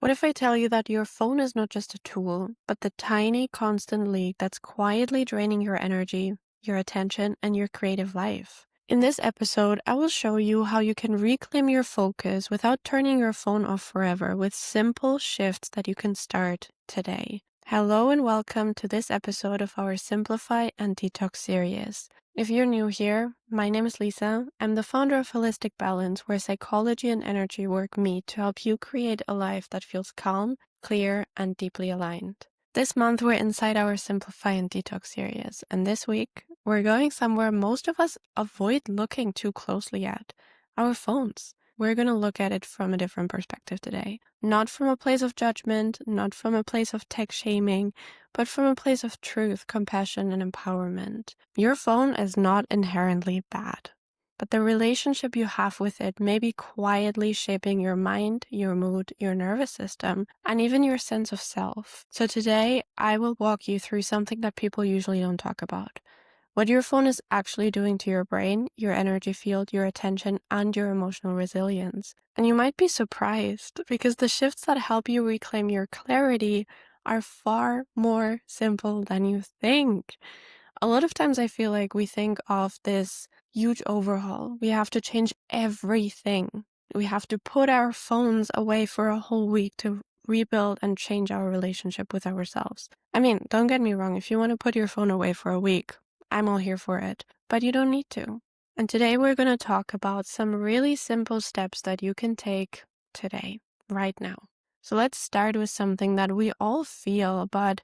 What if I tell you that your phone is not just a tool, but the tiny, constant leak that's quietly draining your energy, your attention, and your creative life? In this episode, I will show you how you can reclaim your focus without turning your phone off forever with simple shifts that you can start today. Hello and welcome to this episode of our Simplify and Detox series. If you're new here, my name is Lisa. I'm the founder of Holistic Balance, where psychology and energy work meet to help you create a life that feels calm, clear, and deeply aligned. This month, we're inside our Simplify and Detox series, and this week, we're going somewhere most of us avoid looking too closely at, our phones. We're going to look at it from a different perspective today. Not from a place of judgment, not from a place of tech shaming, but from a place of truth, compassion, and empowerment. Your phone is not inherently bad, but the relationship you have with it may be quietly shaping your mind, your mood, your nervous system, and even your sense of self. So today, I will walk you through something that people usually don't talk about. What your phone is actually doing to your brain, your energy field, your attention, and your emotional resilience. And you might be surprised because the shifts that help you reclaim your clarity are far more simple than you think. A lot of times I feel like we think of this huge overhaul. We have to change everything. We have to put our phones away for a whole week to rebuild and change our relationship with ourselves. I mean, don't get me wrong. If you want to put your phone away for a week, I'm all here for it, but you don't need to. And today we're going to talk about some really simple steps that you can take today, right now. So let's start with something that we all feel, but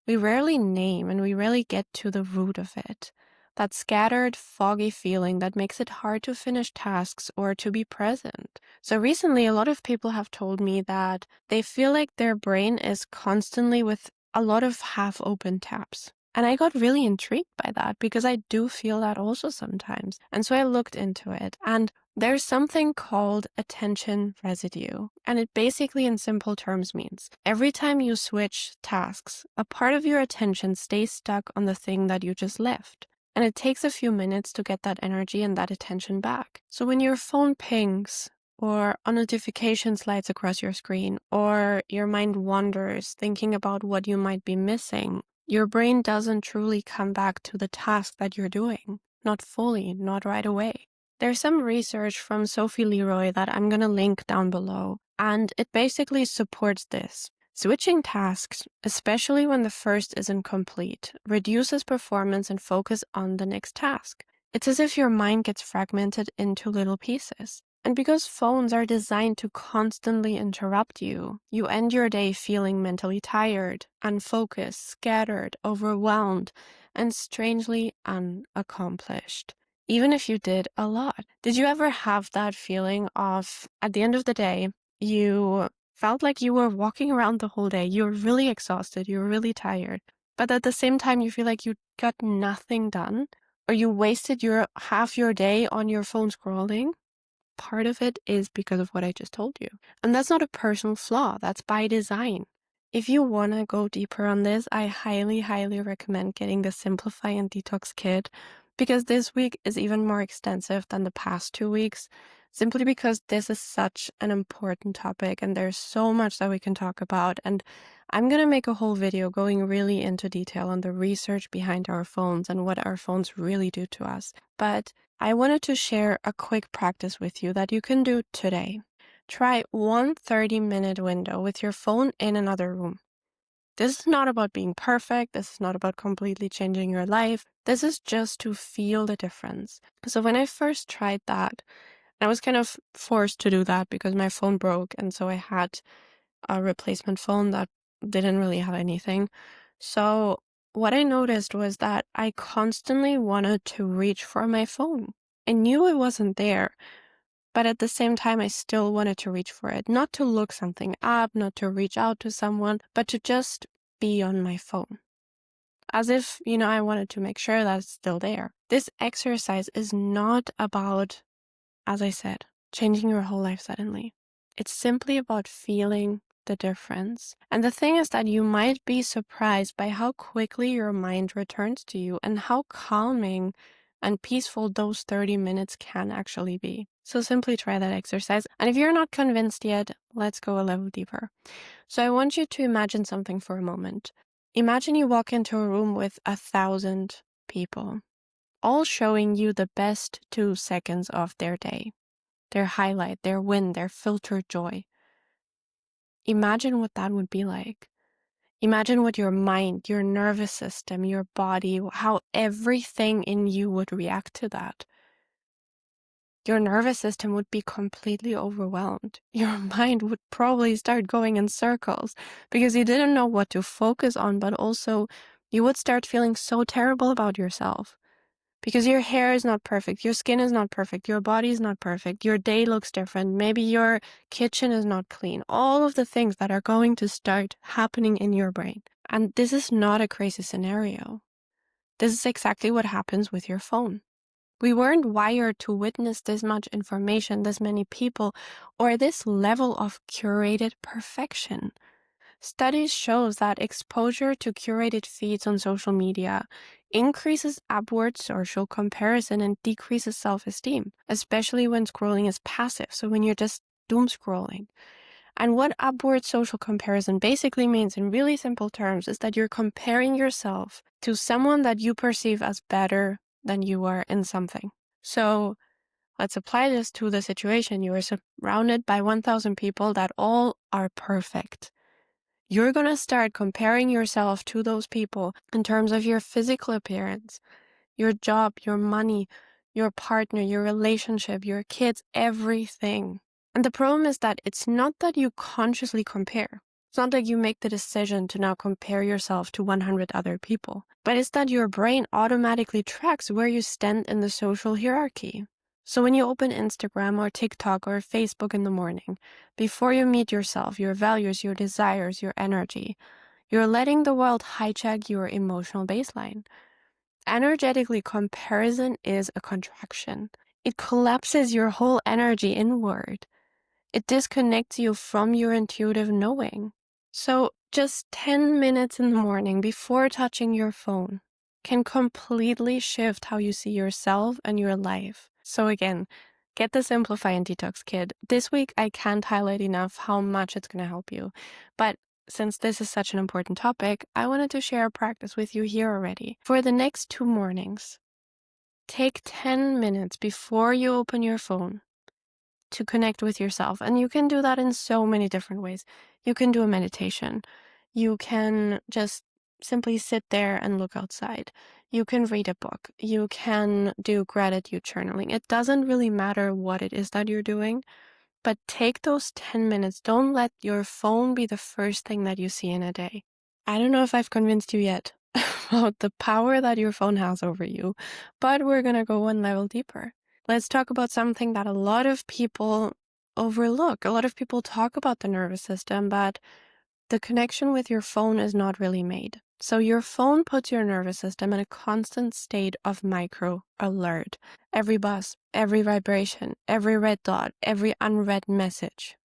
we rarely name and we rarely get to the root of it. That scattered, foggy feeling that makes it hard to finish tasks or to be present. So recently, a lot of people have told me that they feel like their brain is constantly with a lot of half-open tabs. And I got really intrigued by that because I do feel that also sometimes. And so I looked into it, and there's something called attention residue. And it basically, in simple terms, means every time you switch tasks, a part of your attention stays stuck on the thing that you just left. And it takes a few minutes to get that energy and that attention back. So when your phone pings, or a notification slides across your screen, or your mind wanders thinking about what you might be missing, your brain doesn't truly come back to the task that you're doing. Not fully, not right away. There's some research from Sophie Leroy that I'm going to link down below, and it basically supports this. Switching tasks, especially when the first isn't complete, reduces performance and focus on the next task. It's as if your mind gets fragmented into little pieces. And because phones are designed to constantly interrupt you, you end your day feeling mentally tired, unfocused, scattered, overwhelmed, and strangely unaccomplished. Even if you did a lot. Did you ever have that feeling of, at the end of the day, you felt like you were walking around the whole day, you were really exhausted, you were really tired, but at the same time you feel like you got nothing done, or you wasted half your day on your phone scrolling? Part of it is because of what I just told you. And that's not a personal flaw, that's by design. If you want to go deeper on this, I highly, highly recommend getting the Simplify and Detox kit, because this week is even more extensive than the past 2 weeks, simply because this is such an important topic and there's so much that we can talk about. And I'm going to make a whole video going really into detail on the research behind our phones and what our phones really do to us. But I wanted to share a quick practice with you that you can do today. Try one 30-minute window with your phone in another room. This is not about being perfect. This is not about completely changing your life. This is just to feel the difference. So when I first tried that, I was kind of forced to do that because my phone broke. And so I had a replacement phone that didn't really have anything. So what I noticed was that I constantly wanted to reach for my phone. I knew it wasn't there, but at the same time, I still wanted to reach for it. Not to look something up, not to reach out to someone, but to just be on my phone. As if, I wanted to make sure that it's still there. This exercise is not about, as I said, changing your whole life suddenly. It's simply about feeling the difference. And the thing is that you might be surprised by how quickly your mind returns to you and how calming and peaceful those 30 minutes can actually be. So simply try that exercise. And if you're not convinced yet, let's go a level deeper. So I want you to imagine something for a moment. Imagine you walk into a room with 1,000 people, all showing you the best 2 seconds of their day, their highlight, their win, their filtered joy. Imagine what that would be like. Imagine what your mind, your nervous system, your body, how everything in you would react to that. Your nervous system would be completely overwhelmed. Your mind would probably start going in circles because you didn't know what to focus on, but also you would start feeling so terrible about yourself because your hair is not perfect, your skin is not perfect, your body is not perfect, your day looks different, maybe your kitchen is not clean. All of the things that are going to start happening in your brain. And this is not a crazy scenario. This is exactly what happens with your phone. We weren't wired to witness this much information, this many people, or this level of curated perfection. Studies shows that exposure to curated feeds on social media increases upward social comparison and decreases self-esteem, especially when scrolling is passive, so when you're just doom scrolling. And what upward social comparison basically means in really simple terms is that you're comparing yourself to someone that you perceive as better than you are in something. So let's apply this to the situation. You are surrounded by 1,000 people that all are perfect. You're going to start comparing yourself to those people in terms of your physical appearance, your job, your money, your partner, your relationship, your kids, everything. And the problem is that it's not that you consciously compare. It's not that you make the decision to now compare yourself to 100 other people, but it's that your brain automatically tracks where you stand in the social hierarchy. So when you open Instagram or TikTok or Facebook in the morning, before you meet yourself, your values, your desires, your energy, you're letting the world hijack your emotional baseline. Energetically, comparison is a contraction. It collapses your whole energy inward. It disconnects you from your intuitive knowing. So just 10 minutes in the morning before touching your phone can completely shift how you see yourself and your life. So again, get the Simplify and Detox kit. This week, I can't highlight enough how much it's going to help you. But since this is such an important topic, I wanted to share a practice with you here already. For the next 2 mornings, take 10 minutes before you open your phone to connect with yourself. And you can do that in so many different ways. You can do a meditation. You can just simply sit there and look outside. You can read a book. You can do gratitude journaling. It doesn't really matter what it is that you're doing, but take those 10 minutes. Don't let your phone be the first thing that you see in a day. I don't know if I've convinced you yet about the power that your phone has over you, but we're going to go one level deeper. Let's talk about something that a lot of people overlook. A lot of people talk about the nervous system, but the connection with your phone is not really made. So your phone puts your nervous system in a constant state of micro alert. Every buzz, every vibration, every red dot, every unread message.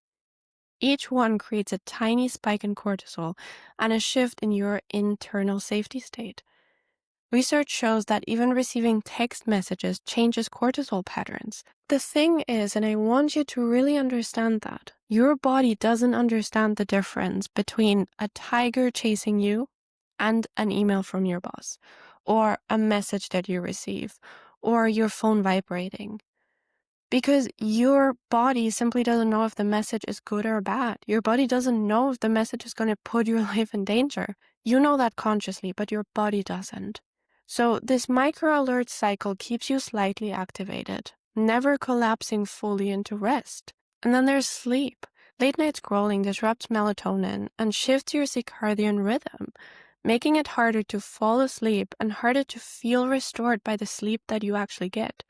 Each one creates a tiny spike in cortisol and a shift in your internal safety state. Research shows that even receiving text messages changes cortisol patterns. The thing is, and I want you to really understand that, your body doesn't understand the difference between a tiger chasing you and an email from your boss, or a message that you receive, or your phone vibrating. Because your body simply doesn't know if the message is good or bad. Your body doesn't know if the message is going to put your life in danger. You know that consciously, but your body doesn't. So this micro alert cycle keeps you slightly activated, never collapsing fully into rest. And then there's sleep. Late night scrolling disrupts melatonin and shifts your circadian rhythm, making it harder to fall asleep and harder to feel restored by the sleep that you actually get.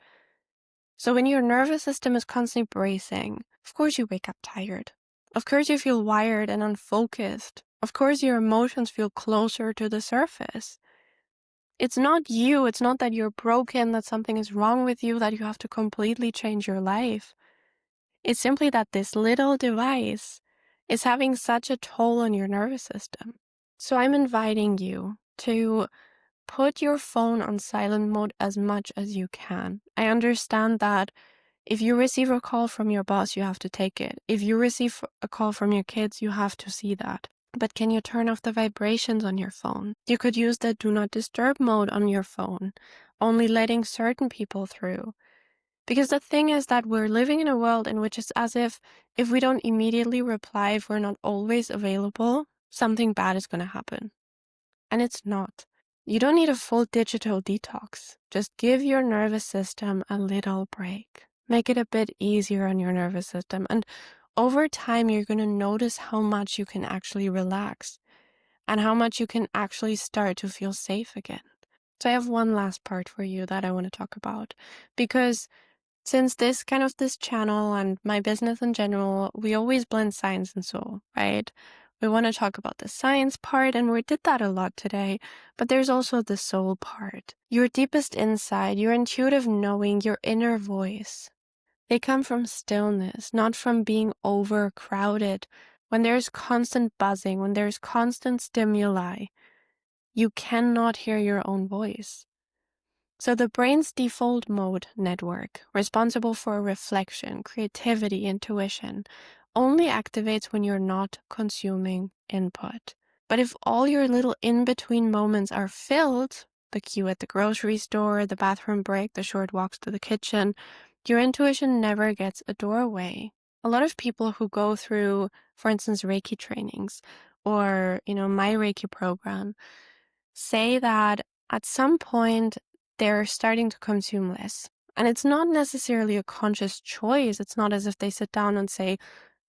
So when your nervous system is constantly bracing, of course you wake up tired. Of course you feel wired and unfocused. Of course your emotions feel closer to the surface. It's not you, it's not that you're broken, that something is wrong with you, that you have to completely change your life. It's simply that this little device is having such a toll on your nervous system. So I'm inviting you to put your phone on silent mode as much as you can. I understand that if you receive a call from your boss, you have to take it. If you receive a call from your kids, you have to see that. But can you turn off the vibrations on your phone? You could use the do not disturb mode on your phone, only letting certain people through. Because the thing is that we're living in a world in which it's as if we don't immediately reply, if we're not always available, something bad is going to happen. And it's not. You don't need a full digital detox. Just give your nervous system a little break. Make it a bit easier on your nervous system. And over time, you're going to notice how much you can actually relax and how much you can actually start to feel safe again. So I have one last part for you that I want to talk about, because since this channel and my business in general, we always blend science and soul, right? We want to talk about the science part, and we did that a lot today, but there's also the soul part. Your deepest insight, your intuitive knowing, your inner voice. They come from stillness, not from being overcrowded. When there's constant buzzing, when there's constant stimuli, you cannot hear your own voice. So the brain's default mode network, responsible for reflection, creativity, intuition, only activates when you're not consuming input. But if all your little in-between moments are filled, the queue at the grocery store, the bathroom break, the short walks to the kitchen, your intuition never gets a doorway. A lot of people who go through, for instance, Reiki trainings or, my Reiki program, say that at some point they're starting to consume less. And it's not necessarily a conscious choice. It's not as if they sit down and say,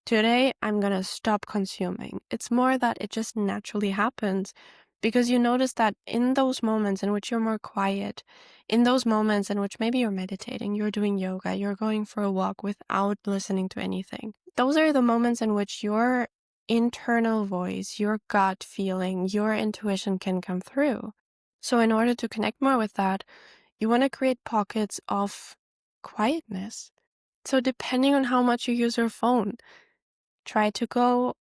today I'm going to stop consuming. It's more that it just naturally happens because you notice that in those moments in which you're more quiet, in those moments in which maybe you're meditating, you're doing yoga, you're going for a walk without listening to anything. Those are the moments in which your internal voice, your gut feeling, your intuition can come through. So in order to connect more with that, you want to create pockets of quietness. So depending on how much you use your phone, try to go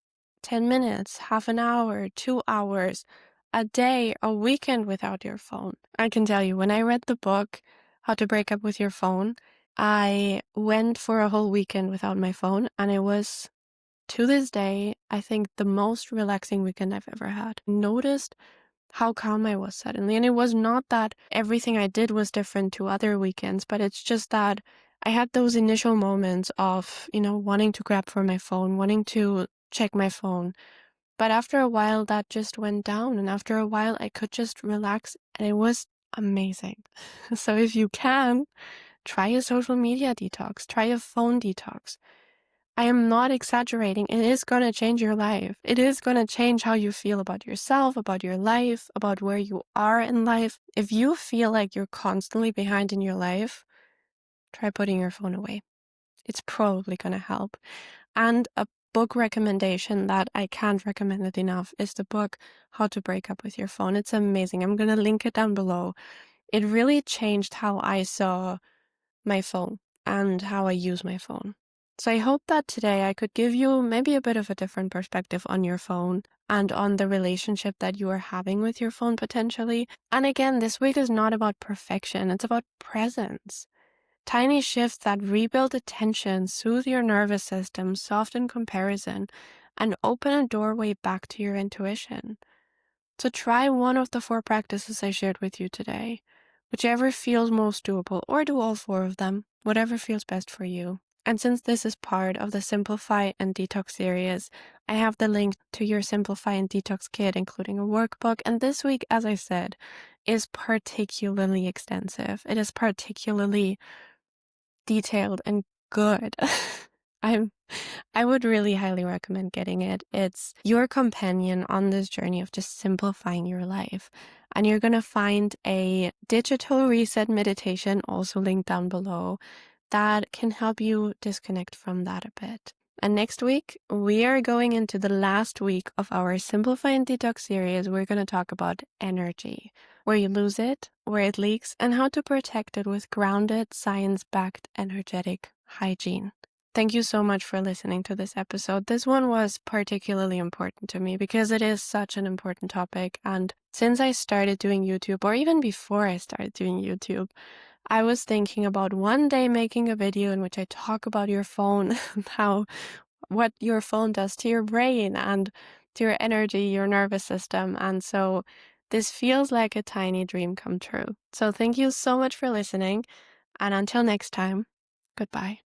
10 minutes, half an hour, 2 hours, a day, a weekend without your phone. I can tell you, when I read the book, How to Break Up with Your Phone, I went for a whole weekend without my phone, and it was, to this day, I think the most relaxing weekend I've ever had. Noticed how calm I was suddenly. And it was not that everything I did was different to other weekends, but it's just that I had those initial moments of, wanting to grab for my phone, wanting to check my phone. But after a while, that just went down. And after a while, I could just relax. And it was amazing. So if you can, try a social media detox, try a phone detox. I am not exaggerating. It is going to change your life. It is going to change how you feel about yourself, about your life, about where you are in life. If you feel like you're constantly behind in your life, try putting your phone away. It's probably going to help. And a book recommendation that I can't recommend it enough is the book, How to Break Up with Your Phone. It's amazing. I'm going to link it down below. It really changed how I saw my phone and how I use my phone. So I hope that today I could give you maybe a bit of a different perspective on your phone and on the relationship that you are having with your phone potentially. And again, this week is not about perfection. It's about presence. Tiny shifts that rebuild attention, soothe your nervous system, soften comparison, and open a doorway back to your intuition. So try one of the 4 practices I shared with you today, whichever feels most doable, or do all 4 of them, whatever feels best for you. And since this is part of the Simplify and Detox series, I have the link to your Simplify and Detox kit, including a workbook. And this week, as I said, is particularly extensive. It is particularly detailed and good. I would really highly recommend getting it. It's your companion on this journey of just simplifying your life. And you're going to find a digital reset meditation, also linked down below, that can help you disconnect from that a bit. And next week, we are going into the last week of our Simplify and Detox series. We're going to talk about energy, where you lose it, where it leaks, and how to protect it with grounded, science-backed energetic hygiene. Thank you so much for listening to this episode. This one was particularly important to me because it is such an important topic. And since I started doing YouTube, or even before I started doing YouTube, I was thinking about one day making a video in which I talk about your phone, how what your phone does to your brain and to your energy, your nervous system. And so this feels like a tiny dream come true. So thank you so much for listening. And until next time, goodbye.